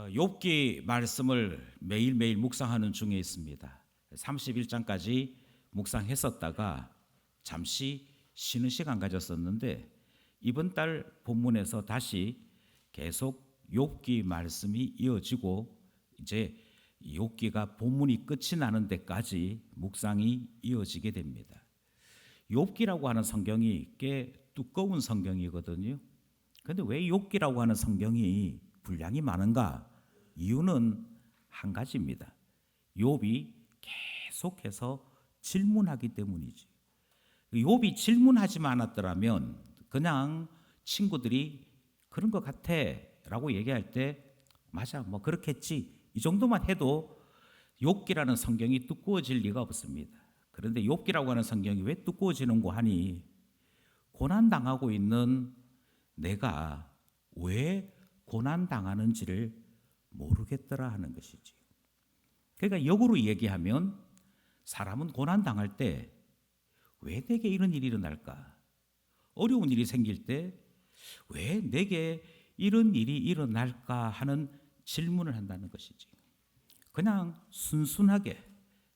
욥기 말씀을 매일매일 묵상하는 중에 있습니다. 31장까지 묵상했었다가 잠시 쉬는 시간 가졌었는데 이번 달 본문에서 다시 계속 욥기 말씀이 이어지고 이제 욥기가 본문이 끝이 나는 데까지 묵상이 이어지게 됩니다. 욥기라고 하는 성경이 꽤 두꺼운 성경이거든요. 그런데 왜 욥기라고 하는 성경이 분량이 많은가? 이유는 한 가지입니다. 욥이 계속해서 질문하기 때문이지. 욥이 질문하지만 않았더라면 그냥 친구들이 그런 것 같아 라고 얘기할 때 맞아 뭐 그렇겠지 이 정도만 해도 욥기라는 성경이 두꺼워질 리가 없습니다. 그런데 욥기라고 하는 성경이 왜 두꺼워지는고 하니 고난당하고 있는 내가 왜 고난당하는지를 모르겠더라 하는 것이지. 그러니까 역으로 얘기하면 사람은 고난당할 때 왜 내게 이런 일이 일어날까? 어려운 일이 생길 때 왜 내게 이런 일이 일어날까 하는 질문을 한다는 것이지. 그냥 순순하게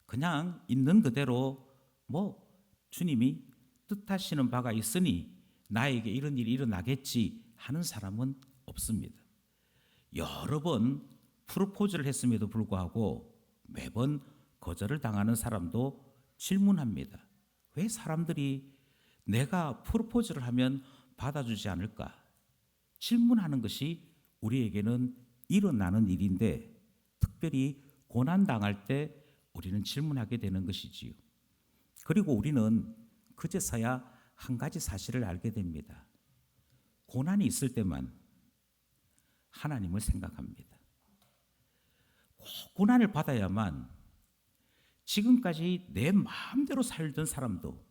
그냥 있는 그대로 뭐 주님이 뜻하시는 바가 있으니 나에게 이런 일이 일어나겠지 하는 사람은 없습니다. 여러 번 프로포즈를 했음에도 불구하고 매번 거절을 당하는 사람도 질문합니다. 왜 사람들이 내가 프로포즈를 하면 받아주지 않을까? 질문하는 것이 우리에게는 일어나는 일인데 특별히 고난당할 때 우리는 질문하게 되는 것이지요. 그리고 우리는 그제서야 한 가지 사실을 알게 됩니다. 고난이 있을 때만 하나님을 생각합니다. 고난을 받아야만 지금까지 내 마음대로 살던 사람도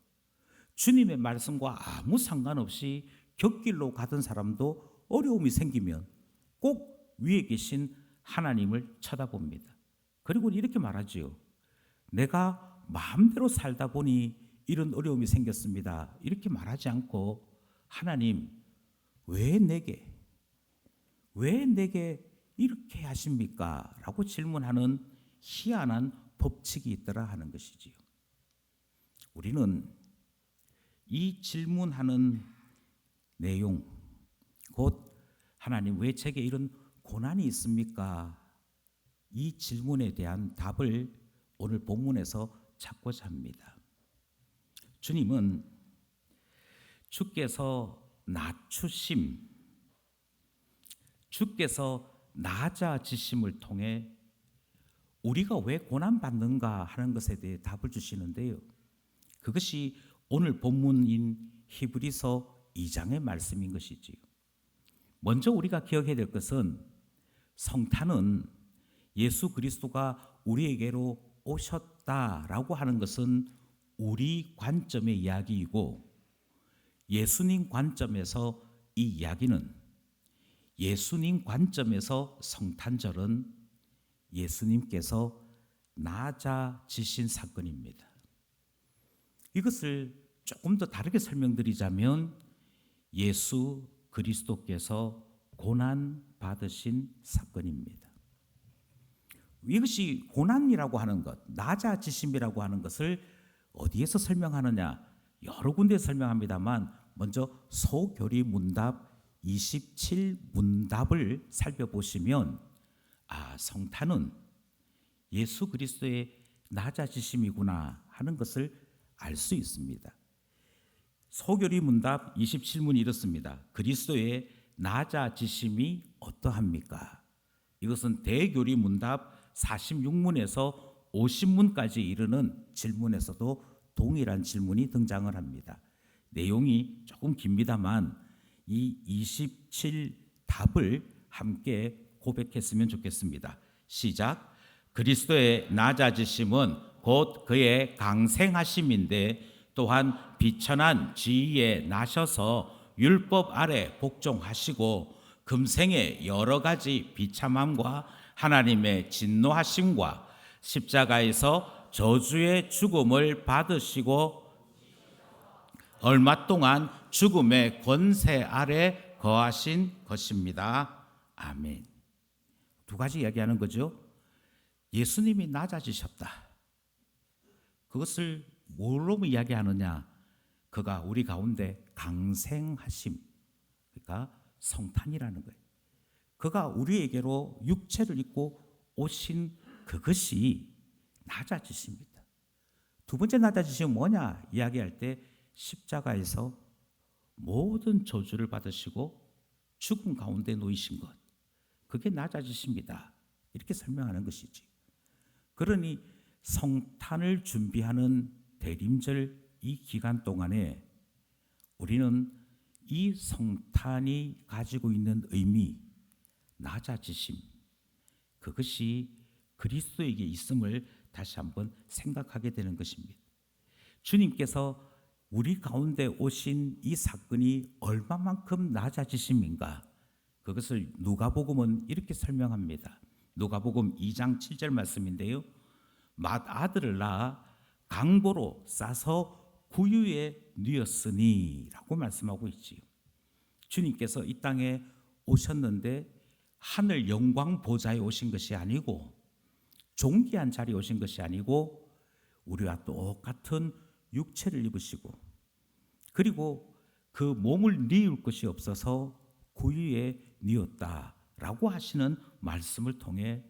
주님의 말씀과 아무 상관없이 곁길로 가던 사람도 어려움이 생기면 꼭 위에 계신 하나님을 쳐다봅니다. 그리고 이렇게 말하지요. 내가 마음대로 살다 보니 이런 어려움이 생겼습니다. 이렇게 말하지 않고 하나님 왜 내게 이렇게 하십니까? 라고 질문하는 희한한 법칙이 있더라 하는 것이지요. 우리는 이 질문하는 내용, 곧 하나님 왜 제게 이런 고난이 있습니까? 이 질문에 대한 답을 오늘 본문에서 찾고자 합니다. 주님은 주께서 낮추심, 주께서 낮아지심을 통해 우리가 왜 고난받는가 하는 것에 대해 답을 주시는데요. 그것이 오늘 본문인 히브리서 2장의 말씀인 것이지요. 먼저 우리가 기억해야 될 것은 성탄은 예수 그리스도가 우리에게로 오셨다라고 하는 것은 우리 관점의 이야기이고 예수님 관점에서 이 이야기는 예수님 관점에서 성탄절은 예수님께서 낮아지신 사건입니다. 이것을 조금 더 다르게 설명드리자면 예수 그리스도께서 고난 받으신 사건입니다. 이것이 고난이라고 하는 것, 낮아지심이라고 하는 것을 어디에서 설명하느냐? 여러 군데 설명합니다만 먼저 소교리 문답 27문답을 살펴보시면 성탄은 예수 그리스도의 낮아지심이구나 하는 것을 알 수 있습니다. 소교리 문답 27문이 이렇습니다. 그리스도의 낮아지심이 어떠합니까? 이것은 대교리 문답 46문에서 50문까지 이르는 질문에서도 동일한 질문이 등장을 합니다. 내용이 조금 깁니다만 이 27답을 함께 고백했으면 좋겠습니다. 시작. 그리스도의 낮아지심은 곧 그의 강생하심인데 또한 비천한 지위에 나셔서 율법 아래 복종하시고 금생의 여러 가지 비참함과 하나님의 진노하심과 십자가에서 저주의 죽음을 받으시고 얼마 동안 죽음의 권세 아래 거하신 것입니다. 아멘. 두 가지 이야기하는 거죠. 예수님이 낮아지셨다. 그것을 뭘로 이야기하느냐? 그가 우리 가운데 강생하심, 그러니까 성탄이라는 거예요. 그가 우리에게로 육체를 입고 오신 그것이 낮아지십니다. 두 번째 낮아지심은 뭐냐 이야기할 때 십자가에서 모든 저주를 받으시고 죽음 가운데 놓이신 것, 그게 낮아지십니다. 이렇게 설명하는 것이지. 그러니 성탄을 준비하는 대림절 이 기간 동안에 우리는 이 성탄이 가지고 있는 의미, 낮아지심, 그것이 그리스도에게 있음을 다시 한번 생각하게 되는 것입니다. 주님께서 우리 가운데 오신 이 사건이 얼마만큼 낮아지심인가? 그것을 누가복음은 이렇게 설명합니다. 누가복음 2장 7절 말씀인데요. 맏아들을 낳아 강보로 싸서 구유에 뉘었으니 라고 말씀하고 있지요. 주님께서 이 땅에 오셨는데 하늘 영광 보좌에 오신 것이 아니고 존귀한 자리에 오신 것이 아니고 우리와 똑같은 육체를 입으시고 그리고 그 몸을 뉘울 것이 없어서 구유에 뉘었다라고 하시는 말씀을 통해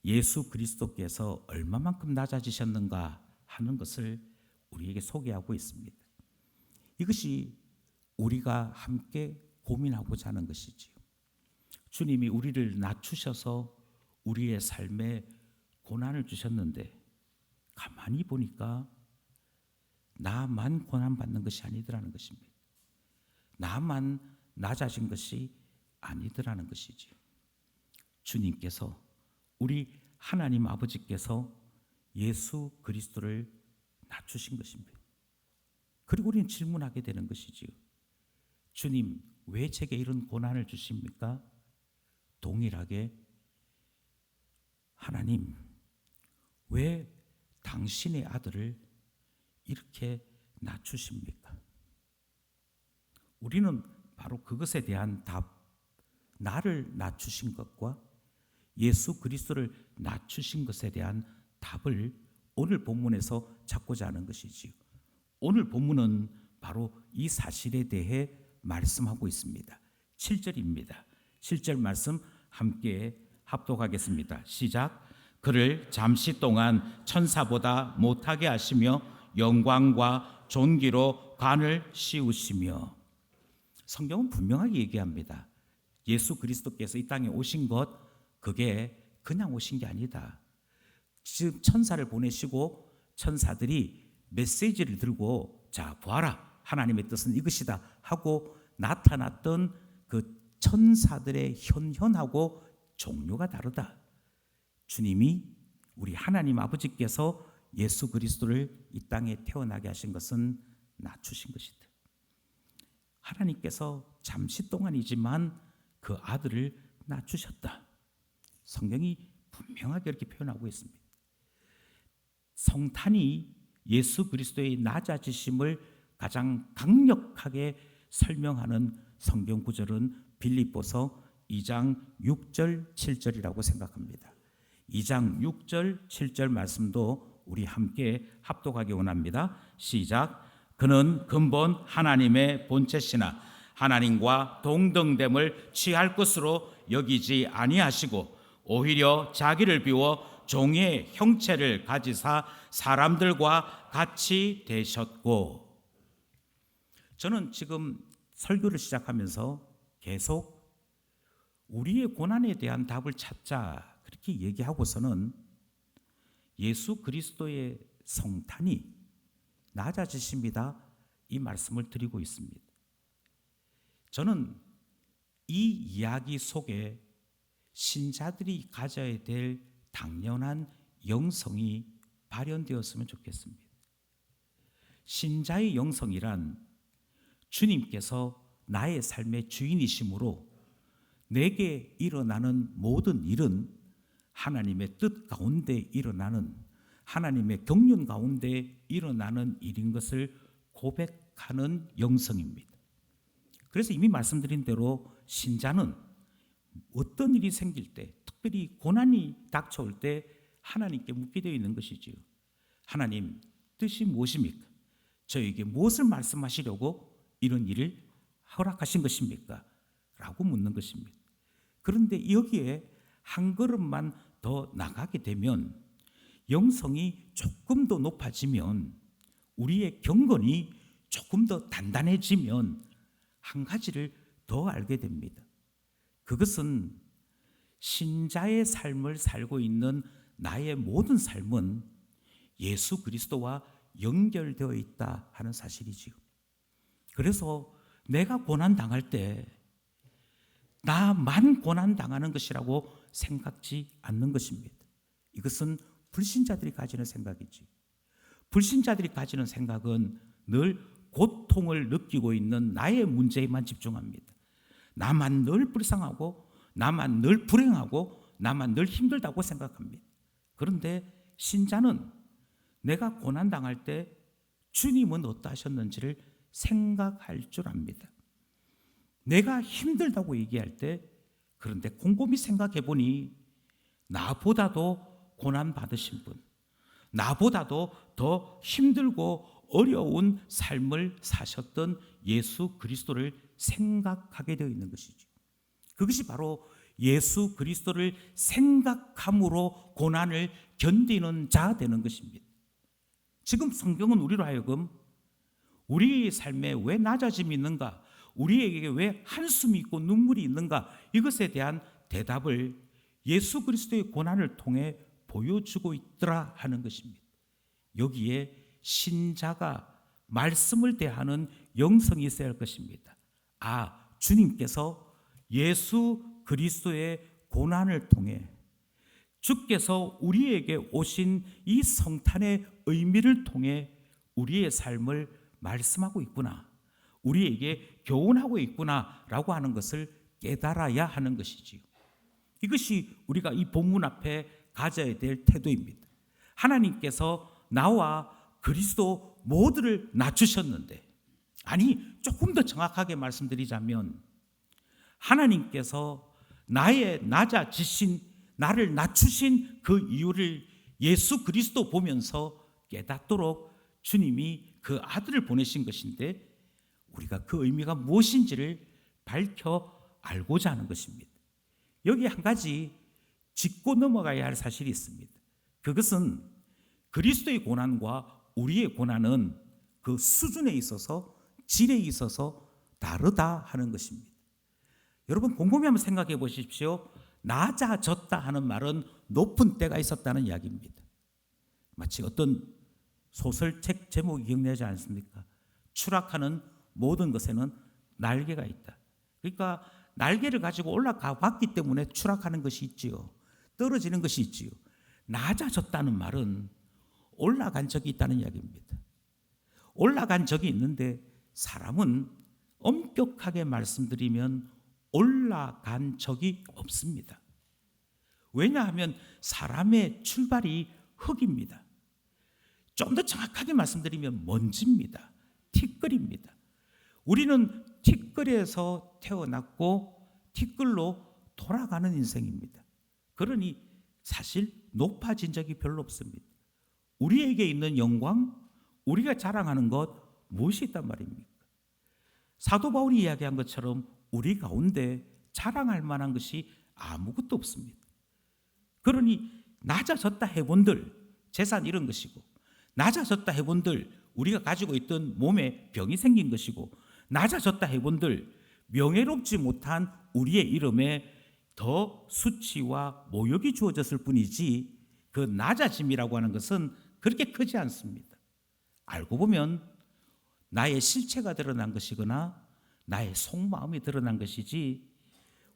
예수 그리스도께서 얼마만큼 낮아지셨는가 하는 것을 우리에게 소개하고 있습니다. 이것이 우리가 함께 고민하고자 하는 것이지요. 주님이 우리를 낮추셔서 우리의 삶에 고난을 주셨는데 가만히 보니까 나만 고난받는 것이 아니더라는 것입니다. 나만 낮아진 것이 아니더라는 것이지요. 주님께서, 우리 하나님 아버지께서 예수 그리스도를 낮추신 것입니다. 그리고 우리는 질문하게 되는 것이지요. 주님, 왜 제게 이런 고난을 주십니까? 동일하게 하나님, 왜 당신의 아들을 이렇게 낮추십니까? 우리는 바로 그것에 대한 답, 나를 낮추신 것과 예수 그리스도를 낮추신 것에 대한 답을 오늘 본문에서 찾고자 하는 것이지요. 오늘 본문은 바로 이 사실에 대해 말씀하고 있습니다. 7절입니다. 7절 말씀 함께 합독하겠습니다. 시작. 그를 잠시 동안 천사보다 못하게 하시며 영광과 존귀로 관을 씌우시며. 성경은 분명하게 얘기합니다. 예수 그리스도께서 이 땅에 오신 것, 그게 그냥 오신 게 아니다. 즉 천사를 보내시고 천사들이 메시지를 들고 자 보아라, 하나님의 뜻은 이것이다 하고 나타났던 그 천사들의 현현하고 종류가 다르다. 주님이, 우리 하나님 아버지께서 예수 그리스도를 이 땅에 태어나게 하신 것은 낮추신 것이다. 하나님께서 잠시 동안이지만 그 아들을 낮추셨다. 성경이 분명하게 이렇게 표현하고 있습니다. 성탄이 예수 그리스도의 낮아지심을 가장 강력하게 설명하는 성경 구절은 빌립보서 2장 6절 7절이라고 생각합니다. 2장 6절 7절 말씀도 우리 함께 합독하기 원합니다. 시작. 그는 근본 하나님의 본체시나 하나님과 동등됨을 취할 것으로 여기지 아니하시고 오히려 자기를 비워 종의 형체를 가지사 사람들과 같이 되셨고. 저는 지금 설교를 시작하면서 계속 우리의 고난에 대한 답을 찾자 그렇게 얘기하고서는 예수 그리스도의 성탄이 낮아지십니다, 이 말씀을 드리고 있습니다. 저는 이 이야기 속에 신자들이 가져야 될 당연한 영성이 발현되었으면 좋겠습니다. 신자의 영성이란 주님께서 나의 삶의 주인이시므로 내게 일어나는 모든 일은 하나님의 뜻 가운데 일어나는, 하나님의 경륜 가운데 일어나는 일인 것을 고백하는 영성입니다. 그래서 이미 말씀드린 대로 신자는 어떤 일이 생길 때, 특별히 고난이 닥쳐올 때 하나님께 묻게 되어 있는 것이지요. 하나님, 뜻이 무엇입니까? 저에게 무엇을 말씀하시려고 이런 일을 허락하신 것입니까? 라고 묻는 것입니다. 그런데 여기에 한 걸음만 더 나가게 되면, 영성이 조금 더 높아지면, 우리의 경건이 조금 더 단단해지면 한 가지를 더 알게 됩니다. 그것은 신자의 삶을 살고 있는 나의 모든 삶은 예수 그리스도와 연결되어 있다 하는 사실이지요. 그래서 내가 고난당할 때 나만 고난당하는 것이라고 생각지 않는 것입니다. 이것은 불신자들이 가지는 생각이지. 불신자들이 가지는 생각은 늘 고통을 느끼고 있는 나의 문제에만 집중합니다. 나만 늘 불쌍하고, 나만 늘 불행하고, 나만 늘 힘들다고 생각합니다. 그런데 신자는 내가 고난당할 때 주님은 어떠하셨는지를 생각할 줄 압니다. 내가 힘들다고 얘기할 때, 그런데 곰곰이 생각해 보니 나보다도 고난받으신 분, 나보다도 더 힘들고 어려운 삶을 사셨던 예수 그리스도를 생각하게 되어 있는 것이죠. 그것이 바로 예수 그리스도를 생각함으로 고난을 견디는 자 되는 것입니다. 지금 성경은 우리로 하여금 우리의 삶에 왜 낮아짐이 있는가, 우리에게 왜 한숨이 있고 눈물이 있는가, 이것에 대한 대답을 예수 그리스도의 고난을 통해 보여주고 있더라 하는 것입니다. 여기에 신자가 말씀을 대하는 영성이 있어야 할 것입니다. 주님께서 예수 그리스도의 고난을 통해 주께서 우리에게 오신 이 성탄의 의미를 통해 우리의 삶을 말씀하고 있구나, 우리에게 교훈하고 있구나라고 하는 것을 깨달아야 하는 것이지요. 이것이 우리가 이 본문 앞에 가져야 될 태도입니다. 하나님께서 나와 그리스도 모두를 낮추셨는데, 조금 더 정확하게 말씀드리자면, 하나님께서 나의 나를 낮추신 그 이유를 예수 그리스도 보면서 깨닫도록 주님이 그 아들을 보내신 것인데, 우리가 그 의미가 무엇인지를 밝혀 알고자 하는 것입니다. 여기 한 가지 짚고 넘어가야 할 사실이 있습니다. 그것은 그리스도의 고난과 우리의 고난은 그 수준에 있어서, 질에 있어서 다르다 하는 것입니다. 여러분 곰곰이 한번 생각해 보십시오. 낮아졌다 하는 말은 높은 때가 있었다는 이야기입니다. 마치 어떤 소설책 제목이 기억나지 않습니까? 추락하는 모든 것에는 날개가 있다. 그러니까 날개를 가지고 올라가 봤기 때문에 추락하는 것이 있지요. 떨어지는 것이 있지요. 낮아졌다는 말은 올라간 적이 있다는 이야기입니다. 올라간 적이 있는데, 사람은 엄격하게 말씀드리면 올라간 적이 없습니다. 왜냐하면 사람의 출발이 흙입니다. 좀 더 정확하게 말씀드리면 먼지입니다. 티끌입니다. 우리는 티끌에서 태어났고 티끌로 돌아가는 인생입니다. 그러니 사실 높아진 적이 별로 없습니다. 우리에게 있는 영광, 우리가 자랑하는 것 무엇이 있단 말입니까? 사도 바울이 이야기한 것처럼 우리 가운데 자랑할 만한 것이 아무것도 없습니다. 그러니 낮아졌다 해본들 재산 잃은 것이고, 낮아졌다 해본들 우리가 가지고 있던 몸에 병이 생긴 것이고, 낮아졌다 해본들 명예롭지 못한 우리의 이름에 더 수치와 모욕이 주어졌을 뿐이지, 그 낮아짐이라고 하는 것은 그렇게 크지 않습니다. 알고 보면 나의 실체가 드러난 것이거나 나의 속마음이 드러난 것이지,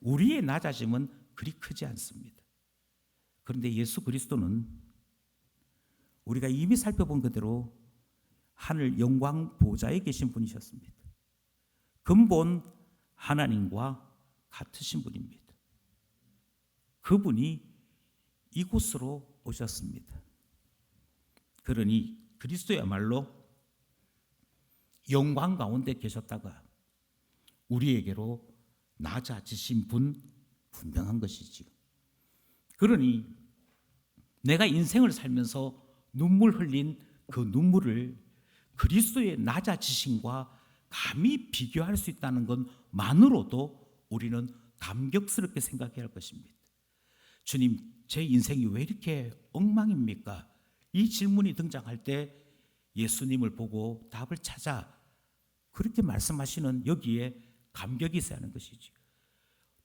우리의 낮아짐은 그리 크지 않습니다. 그런데 예수 그리스도는 우리가 이미 살펴본 그대로 하늘 영광 보좌에 계신 분이셨습니다. 근본 하나님과 같으신 분입니다. 그분이 이곳으로 오셨습니다. 그러니 그리스도야말로 영광 가운데 계셨다가 우리에게로 낮아지신 분 분명한 것이지요. 그러니 내가 인생을 살면서 눈물 흘린 그 눈물을 그리스도의 낮아지심과 감히 비교할 수 있다는 것만으로도 우리는 감격스럽게 생각해야 할 것입니다. 주님, 제 인생이 왜 이렇게 엉망입니까? 이 질문이 등장할 때 예수님을 보고 답을 찾아 그렇게 말씀하시는 여기에 감격이 있어야 하는 것이지.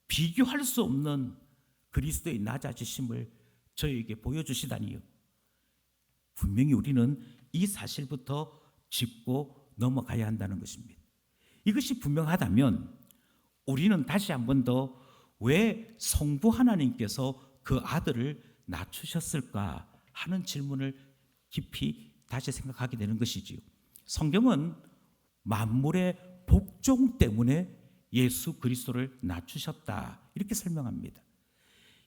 비교할 수 없는 그리스도의 낮아지심을 저에게 보여주시다니요. 분명히 우리는 이 사실부터 짚고 넘어가야 한다는 것입니다. 이것이 분명하다면 우리는 다시 한 번 더 왜 성부 하나님께서 그 아들을 낮추셨을까 하는 질문을 깊이 다시 생각하게 되는 것이지요. 성경은 만물의 복종 때문에 예수 그리스도를 낮추셨다 이렇게 설명합니다.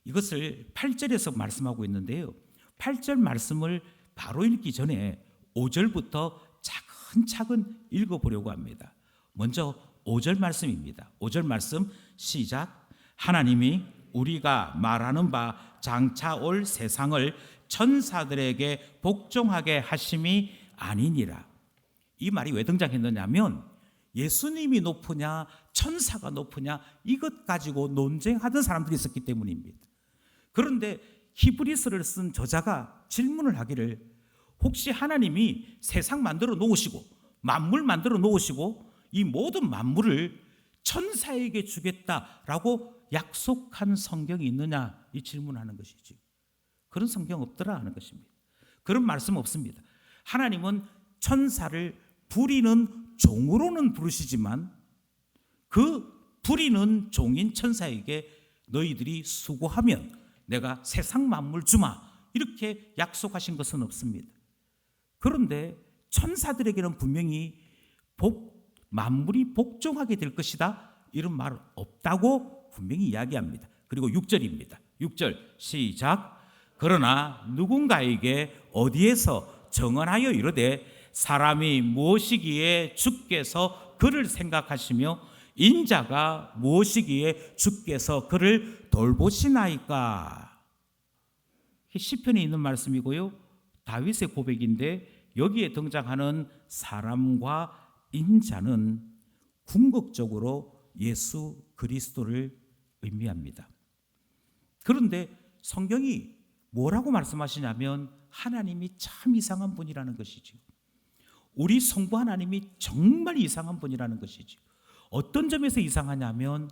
이것을 8절에서 말씀하고 있는데요. 8절 말씀을 바로 읽기 전에 5절부터 차근차근 읽어보려고 합니다. 먼저 5절 말씀입니다. 5절 말씀 시작. 하나님이 우리가 말하는 바 장차 올 세상을 천사들에게 복종하게 하심이 아니니라. 이 말이 왜 등장했느냐면 예수님이 높으냐 천사가 높으냐 이것 가지고 논쟁하던 사람들이 있었기 때문입니다. 그런데 히브리서를 쓴 저자가 질문을 하기를 혹시 하나님이 세상 만들어 놓으시고 만물 만들어 놓으시고 이 모든 만물을 천사에게 주겠다라고 약속한 성경이 있느냐 이 질문하는 것이지. 그런 성경 없더라 하는 것입니다. 그런 말씀 없습니다. 하나님은 천사를 부리는 종으로는 부르시지만 그 부리는 종인 천사에게 너희들이 수고하면 내가 세상 만물 주마 이렇게 약속하신 것은 없습니다. 그런데 천사들에게는 분명히 만물이 복종하게 될 것이다 이런 말 없다고 분명히 이야기합니다. 그리고 6절입니다. 6절 시작. 그러나 누군가에게 어디에서 정언하여 이르되 사람이 무엇이기에 주께서 그를 생각하시며 인자가 무엇이기에 주께서 그를 돌보시나이까. 시편에 있는 말씀이고요. 다윗의 고백인데 여기에 등장하는 사람과 인자는 궁극적으로 예수 그리스도를 의미합니다. 그런데 성경이 뭐라고 말씀하시냐면 하나님이 참 이상한 분이라는 것이죠. 우리 성부 하나님이 정말 이상한 분이라는 것이죠. 어떤 점에서 이상하냐면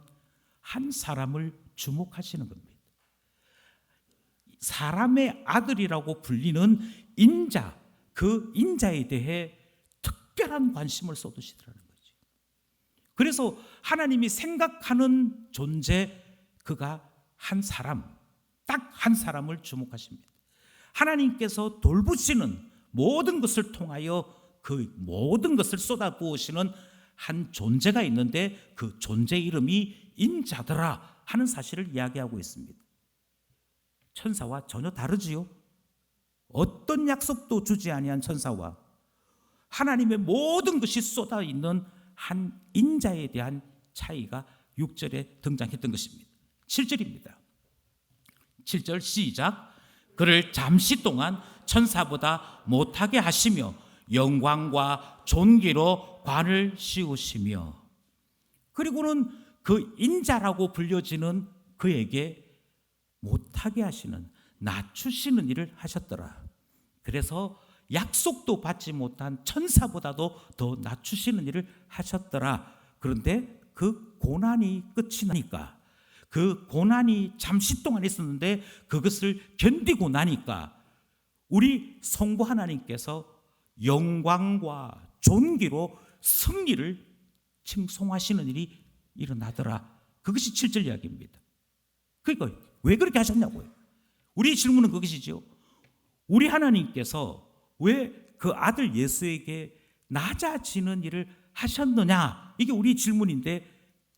한 사람을 주목하시는 겁니다. 사람의 아들이라고 불리는 인자, 그 인자에 대해 특별한 관심을 쏟으시더라는 거죠. 그래서 하나님이 생각하는 존재, 그가 한 사람, 딱 한 사람을 주목하십니다. 하나님께서 돌보시는 모든 것을 통하여 그 모든 것을 쏟아부으시는 한 존재가 있는데 그 존재 이름이 인자더라 하는 사실을 이야기하고 있습니다. 천사와 전혀 다르지요. 어떤 약속도 주지 아니한 천사와 하나님의 모든 것이 쏟아 있는 한 인자에 대한 차이가 6절에 등장했던 것입니다. 7절입니다. 7절 시작. 그를 잠시 동안 천사보다 못하게 하시며 영광과 존귀로 관을 씌우시며, 그리고는 그 인자라고 불려지는 그에게 못하게 하시는, 낮추시는 일을 하셨더라. 그래서 약속도 받지 못한 천사보다도 더 낮추시는 일을 하셨더라. 그런데 그 고난이 끝이 나니까, 그 고난이 잠시 동안 있었는데 그것을 견디고 나니까 우리 성부 하나님께서 영광과 존귀로 승리를 칭송하시는 일이 일어나더라. 그것이 7절 이야기입니다. 그러니까 왜 그렇게 하셨냐고요. 우리 질문은 그것이죠. 우리 하나님께서 왜 그 아들 예수에게 낮아지는 일을 하셨느냐, 이게 우리 질문인데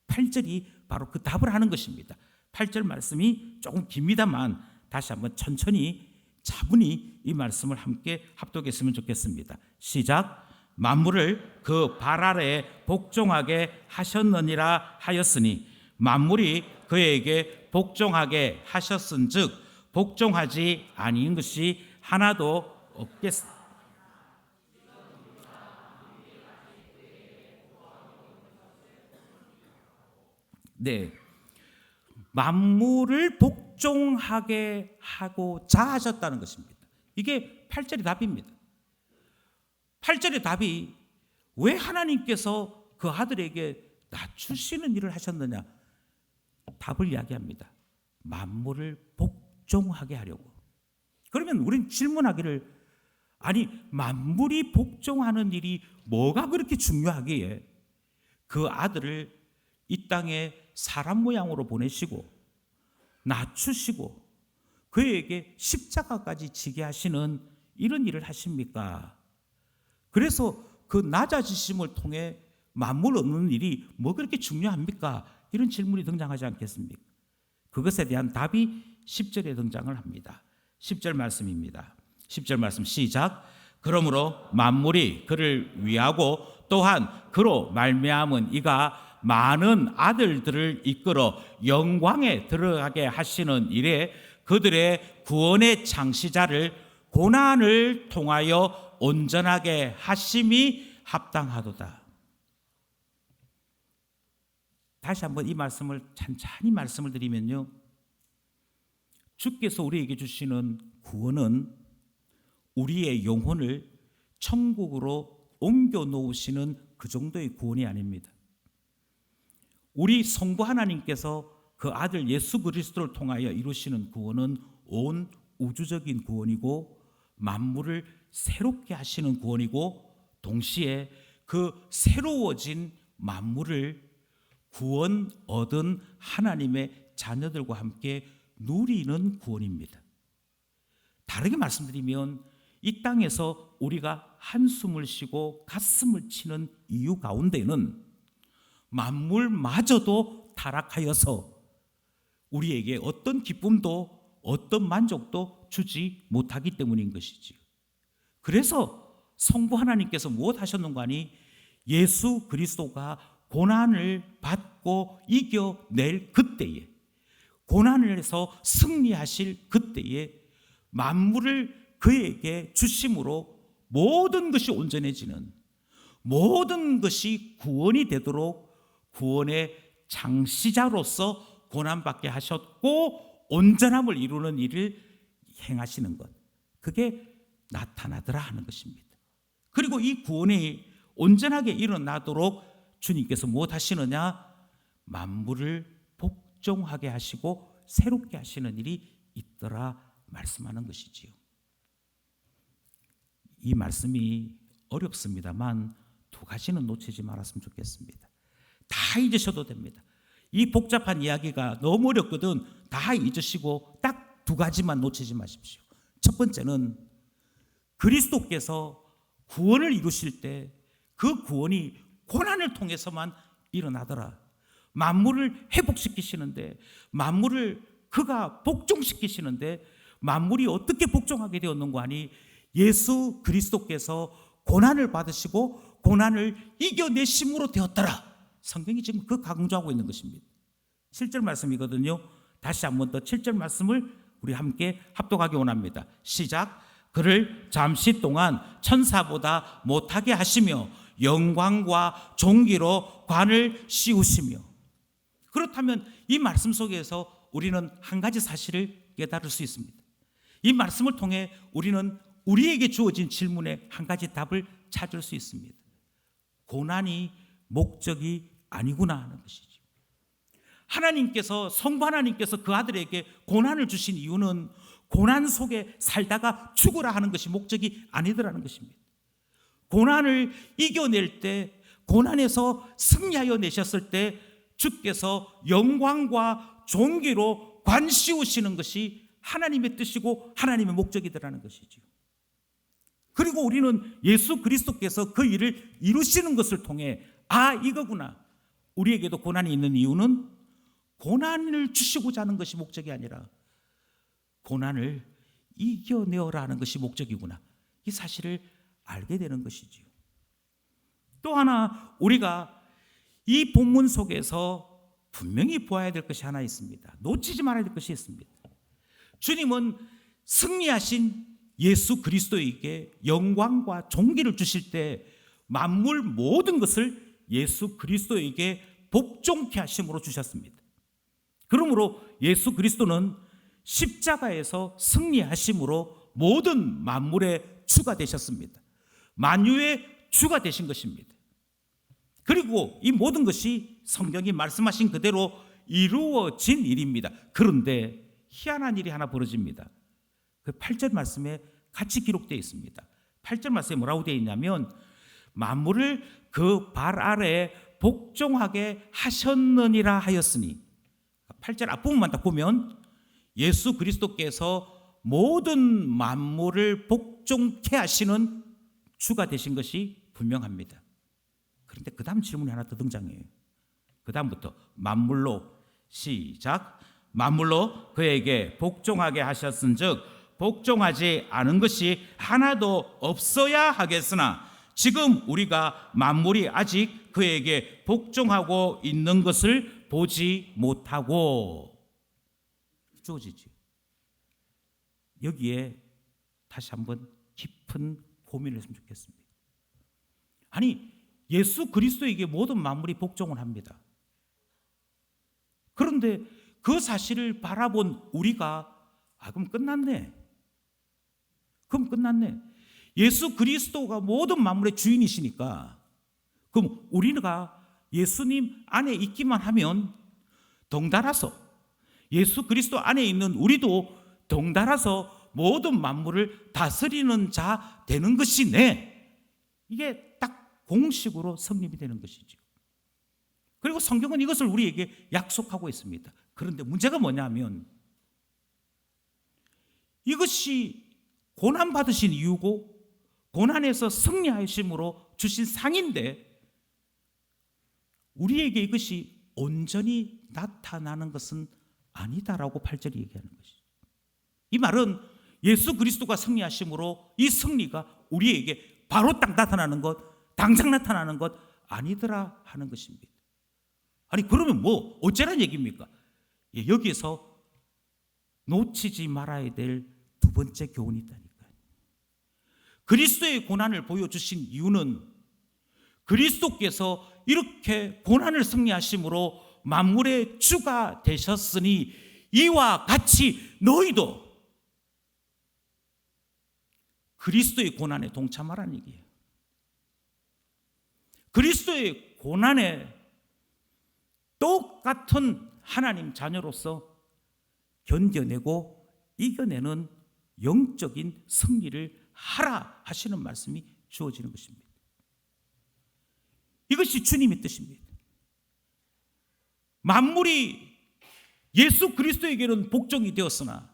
8절이 바로 그 답을 하는 것입니다. 8절 말씀이 조금 깁니다만 다시 한번 천천히 차분히 이 말씀을 함께 합독했으면 좋겠습니다. 시작. 만물을 그 발 아래에 복종하게 하셨느니라 하였으니 만물이 그에게 복종하게 하셨은즉 복종하지 아니한 것이 하나도 없겠. 네, 만물을 복종하게 하고자 하셨다는 것입니다. 이게 8절의 답입니다. 8절의 답이 왜 하나님께서 그 아들에게 낮추시는 일을 하셨느냐? 답을 이야기합니다. 만물을 복종하게 하려고. 그러면 우리는 질문하기를, 아니 만물이 복종하는 일이 뭐가 그렇게 중요하기에 그 아들을 이 땅에 사람 모양으로 보내시고 낮추시고 그에게 십자가까지 지게 하시는 이런 일을 하십니까? 그래서 그 낮아지심을 통해 만물 얻는 일이 뭐 그렇게 중요합니까? 이런 질문이 등장하지 않겠습니까? 그것에 대한 답이 10절에 등장을 합니다. 10절 말씀입니다. 10절 말씀 시작. 그러므로 만물이 그를 위하고 또한 그로 말미암은 이가 많은 아들들을 이끌어 영광에 들어가게 하시는 일에 그들의 구원의 창시자를 고난을 통하여 온전하게 하심이 합당하도다. 다시 한번 이 말씀을 찬찬히 말씀을 드리면요, 주께서 우리에게 주시는 구원은 우리의 영혼을 천국으로 옮겨 놓으시는 그 정도의 구원이 아닙니다. 우리 성부 하나님께서 그 아들 예수 그리스도를 통하여 이루시는 구원은 온 우주적인 구원이고 만물을 새롭게 하시는 구원이고 동시에 그 새로워진 만물을 구원 얻은 하나님의 자녀들과 함께 누리는 구원입니다. 다르게 말씀드리면 이 땅에서 우리가 한숨을 쉬고 가슴을 치는 이유 가운데는 만물마저도 타락하여서 우리에게 어떤 기쁨도 어떤 만족도 주지 못하기 때문인 것이지요. 그래서 성부 하나님께서 무엇 하셨는가 하니 예수 그리스도가 고난을 받고 이겨낼 그때에, 고난에서 승리하실 그때에 만물을 그에게 주심으로 모든 것이 온전해지는, 모든 것이 구원이 되도록 구원의 창시자로서 고난받게 하셨고 온전함을 이루는 일을 행하시는 것, 그게 나타나더라 하는 것입니다. 그리고 이 구원이 온전하게 일어나도록 주님께서 무엇 하시느냐? 만물을 복종하게 하시고 새롭게 하시는 일이 있더라 말씀하는 것이지요. 이 말씀이 어렵습니다만 두 가지는 놓치지 말았으면 좋겠습니다. 다 잊으셔도 됩니다. 이 복잡한 이야기가 너무 어렵거든 다 잊으시고 딱 두 가지만 놓치지 마십시오. 첫 번째는 그리스도께서 구원을 이루실 때 그 구원이 고난을 통해서만 일어나더라. 만물을 회복시키시는데, 만물을 그가 복종시키시는데 만물이 어떻게 복종하게 되었는가 하니 예수 그리스도께서 고난을 받으시고 고난을 이겨내심으로 되었더라. 성경이 지금 그 강조하고 있는 것입니다. 7절 말씀이거든요. 다시 한 번 더 7절 말씀을 우리 함께 합독하기 원합니다. 시작. 그를 잠시 동안 천사보다 못하게 하시며 영광과 존귀로 관을 씌우시며. 그렇다면 이 말씀 속에서 우리는 한 가지 사실을 깨달을 수 있습니다. 이 말씀을 통해 우리는 우리에게 주어진 질문에 한 가지 답을 찾을 수 있습니다. 고난이 목적이 아니구나 하는 것이죠. 하나님께서, 성부 하나님께서 그 아들에게 고난을 주신 이유는 고난 속에 살다가 죽으라 하는 것이 목적이 아니더라는 것입니다. 고난을 이겨낼 때, 고난에서 승리하여 내셨을 때 주께서 영광과 존귀로 관씌우시는 것이 하나님의 뜻이고 하나님의 목적이더라는 것이죠. 그리고 우리는 예수 그리스도께서 그 일을 이루시는 것을 통해 아, 이거구나. 우리에게도 고난이 있는 이유는 고난을 주시고자 하는 것이 목적이 아니라 고난을 이겨내어라 는 것이 목적이구나. 이 사실을 알게 되는 것이지요. 또 하나 우리가 이 본문 속에서 분명히 보아야 될 것이 하나 있습니다. 놓치지 말아야 될 것이 있습니다. 주님은 승리하신 예수 그리스도에게 영광과 존귀를 주실 때 만물 모든 것을 예수 그리스도에게 복종케 하심으로 주셨습니다. 그러므로 예수 그리스도는 십자가에서 승리하심으로 모든 만물의 주가 되셨습니다. 만유의 주가 되신 것입니다. 그리고 이 모든 것이 성경이 말씀하신 그대로 이루어진 일입니다. 그런데 희한한 일이 하나 벌어집니다. 그 8절 말씀에 같이 기록되어 있습니다. 8절 말씀에 뭐라고 되어 있냐면 만물을 그 발 아래에 복종하게 하셨느니라 하였으니, 8절 앞부분만 딱 보면 예수 그리스도께서 모든 만물을 복종케 하시는 주가 되신 것이 분명합니다. 그런데 그 다음 질문이 하나 더 등장해요. 그 다음부터 만물로, 시작, 만물로 그에게 복종하게 하셨은즉 복종하지 않은 것이 하나도 없어야 하겠으나 지금 우리가 만물이 아직 그에게 복종하고 있는 것을 보지 못하고, 주어지지. 여기에 다시 한번 깊은 고민을 했으면 좋겠습니다. 아니, 예수 그리스도에게 모든 만물이 복종을 합니다. 그런데 그 사실을 바라본 우리가 그럼 끝났네. 그럼 끝났네. 예수 그리스도가 모든 만물의 주인이시니까 그럼 우리가 예수님 안에 있기만 하면 덩달아서 예수 그리스도 안에 있는 우리도 덩달아서 모든 만물을 다스리는 자 되는 것이네. 이게 딱 공식으로 성립이 되는 것이죠. 그리고 성경은 이것을 우리에게 약속하고 있습니다. 그런데 문제가 뭐냐면 이것이 고난받으신 이유고 고난에서 승리하심으로 주신 상인데 우리에게 이것이 온전히 나타나는 것은 아니다라고 8절이 얘기하는 것이죠. 이 말은 예수 그리스도가 승리하심으로 이 승리가 우리에게 바로 딱 나타나는 것, 당장 나타나는 것 아니더라 하는 것입니다. 아니 그러면 뭐 어쩌란 얘기입니까? 여기에서 놓치지 말아야 될 두 번째 교훈이 있다니까요. 그리스도의 고난을 보여주신 이유는 그리스도께서 이렇게 고난을 승리하심으로 만물의 주가 되셨으니 이와 같이 너희도 그리스도의 고난에 동참하라는 얘기예요. 그리스도의 고난에 똑같은 하나님 자녀로서 견뎌내고 이겨내는 영적인 승리를 하라 하시는 말씀이 주어지는 것입니다. 이것이 주님의 뜻입니다. 만물이 예수 그리스도에게는 복종이 되었으나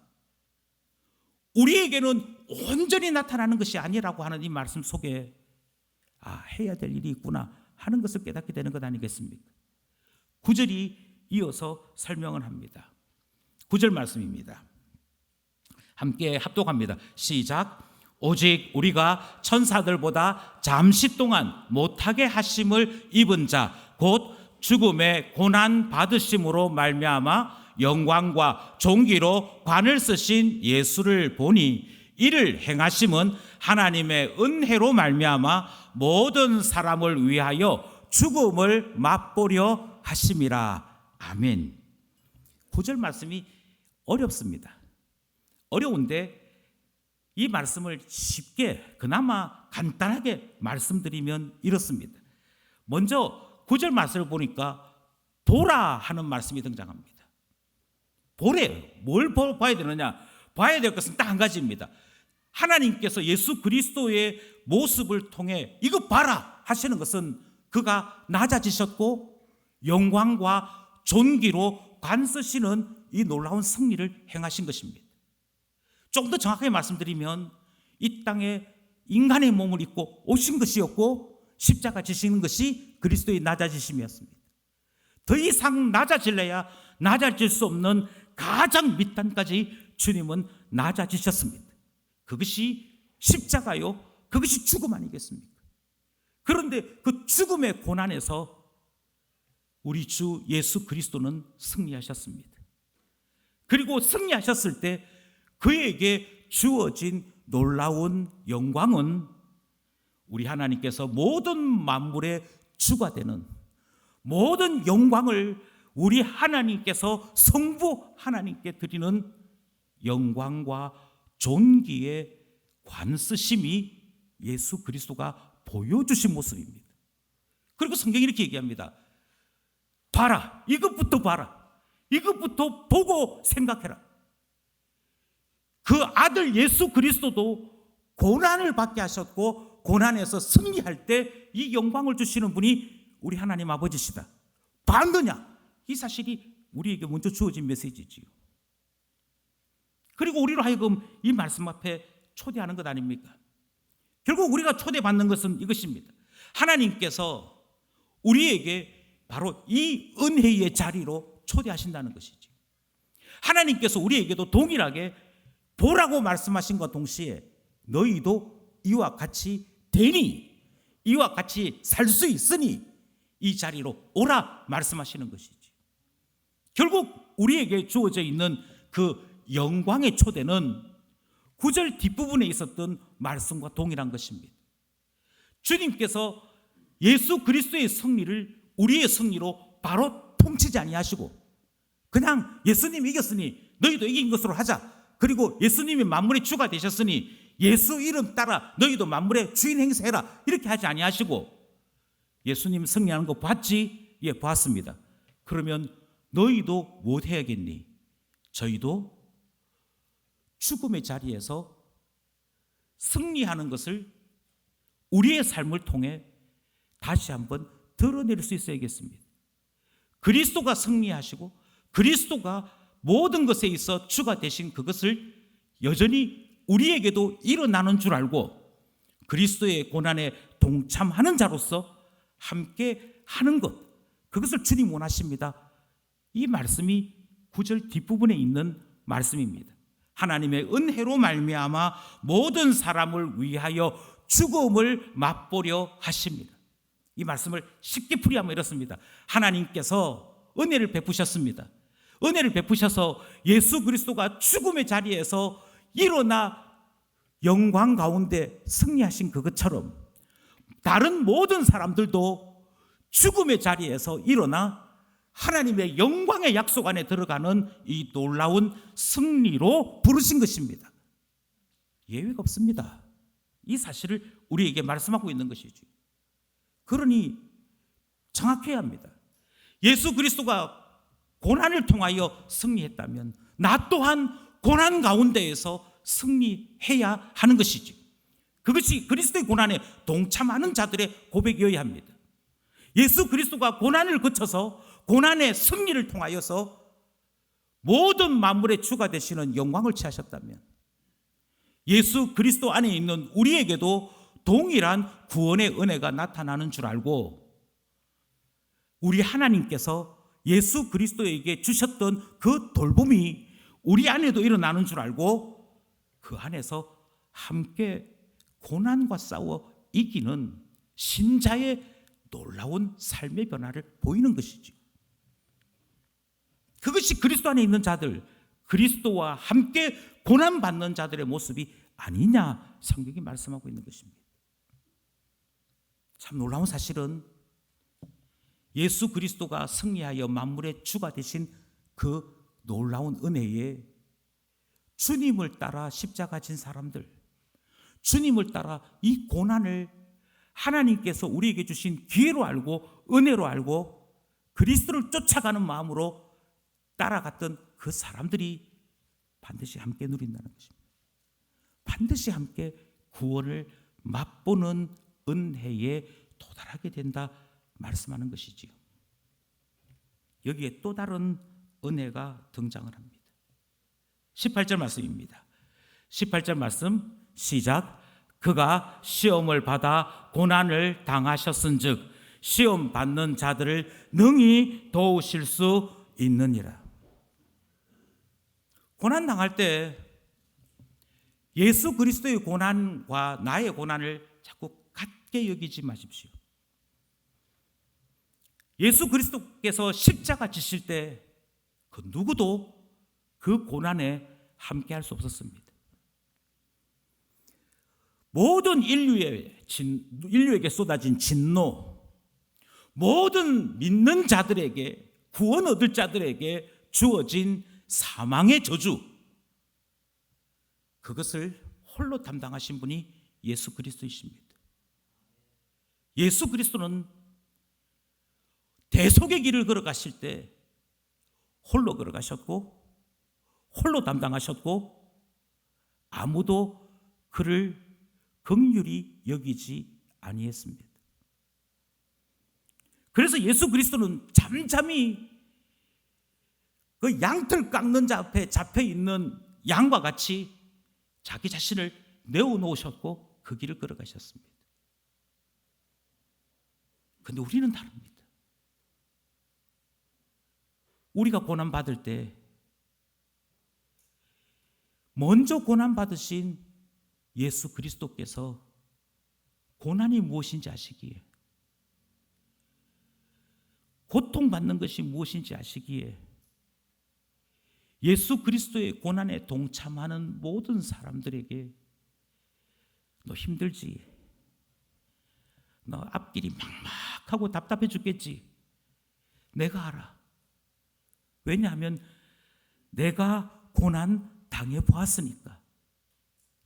우리에게는 온전히 나타나는 것이 아니라고 하는 이 말씀 속에 해야 될 일이 있구나 하는 것을 깨닫게 되는 것 아니겠습니까? 9절이 이어서 설명을 합니다. 9절 말씀입니다. 함께 합독합니다. 시작. 오직 우리가 천사들보다 잠시 동안 못하게 하심을 입은 자 곧 죽음의 고난 받으심으로 말미암아 영광과 존귀로 관을 쓰신 예수를 보니 이를 행하심은 하나님의 은혜로 말미암아 모든 사람을 위하여 죽음을 맛보려 하심이라. 아멘. 9절 말씀이 어렵습니다. 어려운데 이 말씀을 쉽게 그나마 간단하게 말씀드리면 이렇습니다. 먼저 9절 말씀을 보니까 보라 하는 말씀이 등장합니다. 보래. 뭘 봐야 되느냐? 봐야 될 것은 딱 한 가지입니다. 하나님께서 예수 그리스도의 모습을 통해 이거 봐라 하시는 것은 그가 낮아지셨고 영광과 존귀로 관 쓰시는 이 놀라운 승리를 행하신 것입니다. 좀 더 정확하게 말씀드리면 이 땅에 인간의 몸을 입고 오신 것이었고 십자가 지시는 것이 그리스도의 낮아지심이었습니다. 더 이상 낮아질래야 낮아질 수 없는 가장 밑단까지 주님은 낮아지셨습니다. 그것이 십자가요, 그것이 죽음 아니겠습니까? 그런데 그 죽음의 고난에서 우리 주 예수 그리스도는 승리하셨습니다. 그리고 승리하셨을 때 그에게 주어진 놀라운 영광은 우리 하나님께서 모든 만물의 주가 되는, 모든 영광을 우리 하나님께서 성부 하나님께 드리는 영광과 존귀의 관쓰심이 예수 그리스도가 보여주신 모습입니다. 그리고 성경이 이렇게 얘기합니다. 봐라, 이것부터 봐라, 이것부터 보고 생각해라. 그 아들 예수 그리스도도 고난을 받게 하셨고 고난에서 승리할 때 이 영광을 주시는 분이 우리 하나님 아버지시다. 봤느냐? 이 사실이 우리에게 먼저 주어진 메시지지요. 그리고 우리로 하여금 이 말씀 앞에 초대하는 것 아닙니까? 결국 우리가 초대받는 것은 이것입니다. 하나님께서 우리에게 바로 이 은혜의 자리로 초대하신다는 것이죠. 하나님께서 우리에게도 동일하게 보라고 말씀하신 것 동시에 너희도 이와 같이 되니, 이와 같이 살 수 있으니 이 자리로 오라 말씀하시는 것이지. 결국 우리에게 주어져 있는 그 영광의 초대는 9절 뒷부분에 있었던 말씀과 동일한 것입니다. 주님께서 예수 그리스도의 승리를 우리의 승리로 바로 통치지 아니하시고 그냥 예수님이 이겼으니 너희도 이긴 것으로 하자, 그리고 예수님이 만물의 주가 되셨으니 예수 이름 따라 너희도 만물의 주인 행세해라, 이렇게 하지 아니하시고 예수님 승리하는 거 봤지? 예, 봤습니다. 그러면 너희도 뭐 해야겠니? 저희도 죽음의 자리에서 승리하는 것을 우리의 삶을 통해 다시 한번 드러낼 수 있어야겠습니다. 그리스도가 승리하시고 그리스도가 모든 것에 있어 주가 되신 그것을 여전히 우리에게도 일어나는 줄 알고 그리스도의 고난에 동참하는 자로서 함께 하는 것, 그것을 주님 원하십니다. 이 말씀이 9절 뒷부분에 있는 말씀입니다. 하나님의 은혜로 말미암아 모든 사람을 위하여 죽음을 맛보려 하십니다. 이 말씀을 쉽게 풀이하면 이렇습니다. 하나님께서 은혜를 베푸셨습니다. 은혜를 베푸셔서 예수 그리스도가 죽음의 자리에서 일어나 영광 가운데 승리하신 그것처럼 다른 모든 사람들도 죽음의 자리에서 일어나 하나님의 영광의 약속 안에 들어가는 이 놀라운 승리로 부르신 것입니다. 예외가 없습니다. 이 사실을 우리에게 말씀하고 있는 것이죠. 그러니 정확해야 합니다. 예수 그리스도가 고난을 통하여 승리했다면 나 또한 고난 가운데에서 승리해야 하는 것이죠. 그것이 그리스도의 고난에 동참하는 자들의 고백이어야 합니다. 예수 그리스도가 고난을 거쳐서 고난의 승리를 통하여서 모든 만물의 주가 되시는 영광을 취하셨다면 예수 그리스도 안에 있는 우리에게도 동일한 구원의 은혜가 나타나는 줄 알고 우리 하나님께서 예수 그리스도에게 주셨던 그 돌봄이 우리 안에도 일어나는 줄 알고 그 안에서 함께 고난과 싸워 이기는 신자의 놀라운 삶의 변화를 보이는 것이죠. 그것이 그리스도 안에 있는 자들, 그리스도와 함께 고난받는 자들의 모습이 아니냐 성경이 말씀하고 있는 것입니다. 참 놀라운 사실은 예수 그리스도가 승리하여 만물의 주가 되신 그 놀라운 은혜에 주님을 따라 십자가 진 사람들, 주님을 따라 이 고난을 하나님께서 우리에게 주신 기회로 알고 은혜로 알고 그리스도를 쫓아가는 마음으로 따라갔던 그 사람들이 반드시 함께 누린다는 것입니다. 반드시 함께 구원을 맛보는 은혜에 도달하게 된다 말씀하는 것이지요. 여기에 또 다른 은혜가 등장을 합니다. 18절 말씀입니다. 18절 말씀 시작. 그가 시험을 받아 고난을 당하셨은즉 시험 받는 자들을 능히 도우실 수 있느니라. 고난 당할 때 예수 그리스도의 고난과 나의 고난을 자꾸 같게 여기지 마십시오. 예수 그리스도께서 십자가 지실 때 그 누구도 그 고난에 함께 할 수 없었습니다. 모든 인류에게 쏟아진 진노, 모든 믿는 자들에게, 구원 얻을 자들에게 주어진 사망의 저주, 그것을 홀로 담당하신 분이 예수 그리스도이십니다. 예수 그리스도는 대속의 길을 걸어가실 때 홀로 걸어가셨고 홀로 담당하셨고 아무도 그를 긍휼히 여기지 아니했습니다. 그래서 예수 그리스도는 잠잠히 그 양털 깎는 자 앞에 잡혀 있는 양과 같이 자기 자신을 내어놓으셨고 그 길을 걸어가셨습니다. 그런데 우리는 다릅니다. 우리가 고난받을 때 먼저 고난받으신 예수 그리스도께서 고난이 무엇인지 아시기에, 고통받는 것이 무엇인지 아시기에 예수 그리스도의 고난에 동참하는 모든 사람들에게 너 힘들지? 너 앞길이 막막하고 답답해 죽겠지? 내가 알아. 왜냐하면 내가 고난 당해보았으니까.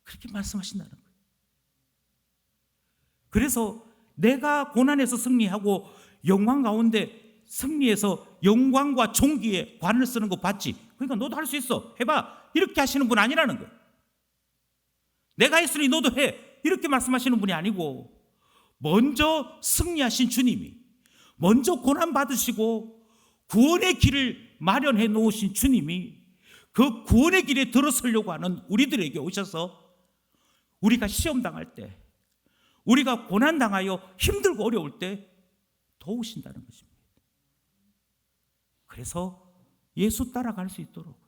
그렇게 말씀하신다는 거예요. 그래서 내가 고난에서 승리하고 영광 가운데 승리해서 영광과 존귀에 관을 쓰는 거 봤지? 그러니까 너도 할 수 있어. 해봐. 이렇게 하시는 분 아니라는 거예요. 내가 했으니 너도 해. 이렇게 말씀하시는 분이 아니고 먼저 승리하신 주님이, 먼저 고난 받으시고 구원의 길을 마련해 놓으신 주님이 그 구원의 길에 들어서려고 하는 우리들에게 오셔서 우리가 시험 당할 때, 우리가 고난 당하여 힘들고 어려울 때 도우신다는 것입니다. 그래서 예수 따라갈 수 있도록,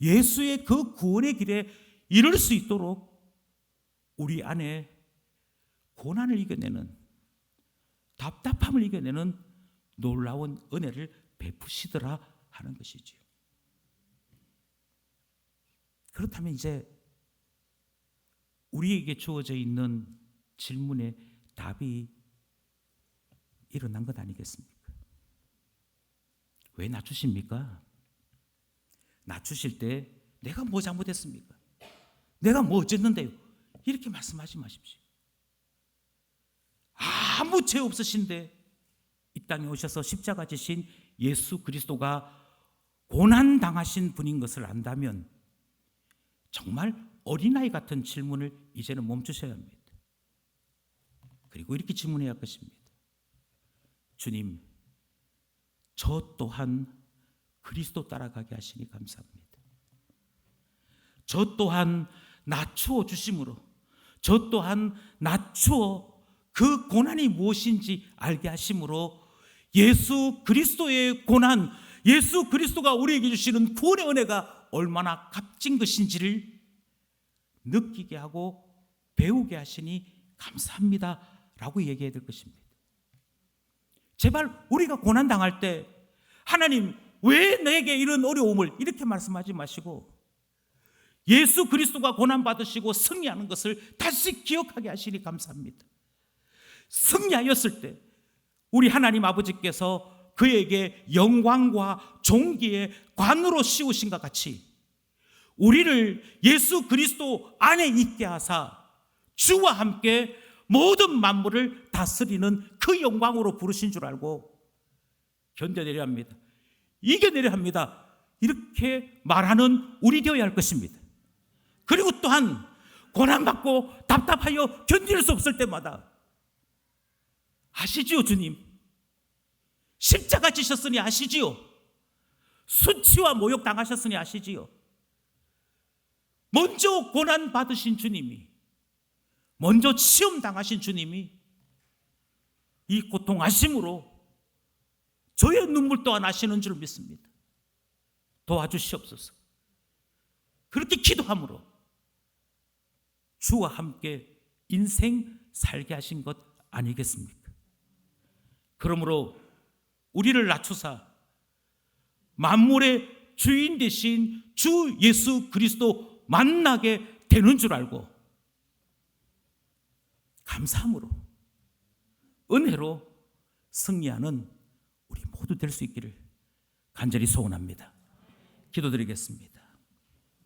예수의 그 구원의 길에 이룰 수 있도록 우리 안에 고난을 이겨내는, 답답함을 이겨내는 놀라운 은혜를 베푸시더라 하는 것이지요. 그렇다면 이제 우리에게 주어져 있는 질문의 답이 일어난 것 아니겠습니까? 왜 낮추십니까? 낮추실 때 내가 뭐 잘못했습니까? 내가 뭐 어쨌는데요? 이렇게 말씀하지 마십시오. 아무 죄 없으신데 이 땅에 오셔서 십자가 지신 예수 그리스도가 고난 당하신 분인 것을 안다면 정말 어린아이 같은 질문을 이제는 멈추셔야 합니다. 그리고 이렇게 질문해야 할 것입니다. 주님, 저 또한 그리스도 따라가게 하시니 감사합니다. 저 또한 낮추어 주심으로, 저 또한 낮추어 그 고난이 무엇인지 알게 하심으로 예수 그리스도의 고난, 예수 그리스도가 우리에게 주시는 구원의 은혜가 얼마나 값진 것인지를 느끼게 하고 배우게 하시니 감사합니다 라고 얘기해야 될 것입니다. 제발 우리가 고난 당할 때 하나님 왜 내게 이런 어려움을, 이렇게 말씀하지 마시고 예수 그리스도가 고난 받으시고 승리하는 것을 다시 기억하게 하시니 감사합니다. 승리하였을 때 우리 하나님 아버지께서 그에게 영광과 존귀의 관으로 씌우신 것 같이 우리를 예수 그리스도 안에 있게 하사 주와 함께 모든 만물을 다스리는 그 영광으로 부르신 줄 알고 견뎌내려 합니다. 이겨내려 합니다. 이렇게 말하는 우리 되어야 할 것입니다. 그리고 또한 고난받고 답답하여 견딜 수 없을 때마다 아시지요 주님? 십자가 지셨으니 아시지요? 수치와 모욕 당하셨으니 아시지요? 먼저 고난 받으신 주님이, 먼저 시험 당하신 주님이 이 고통 아심으로 저의 눈물 또한 아시는 줄 믿습니다. 도와주시옵소서. 그렇게 기도함으로 주와 함께 인생 살게 하신 것 아니겠습니까? 그러므로 우리를 낮추사 만물의 주인 되신 주 예수 그리스도 만나게 되는 줄 알고 감사함으로 은혜로 승리하는 우리 모두 될 수 있기를 간절히 소원합니다. 기도드리겠습니다.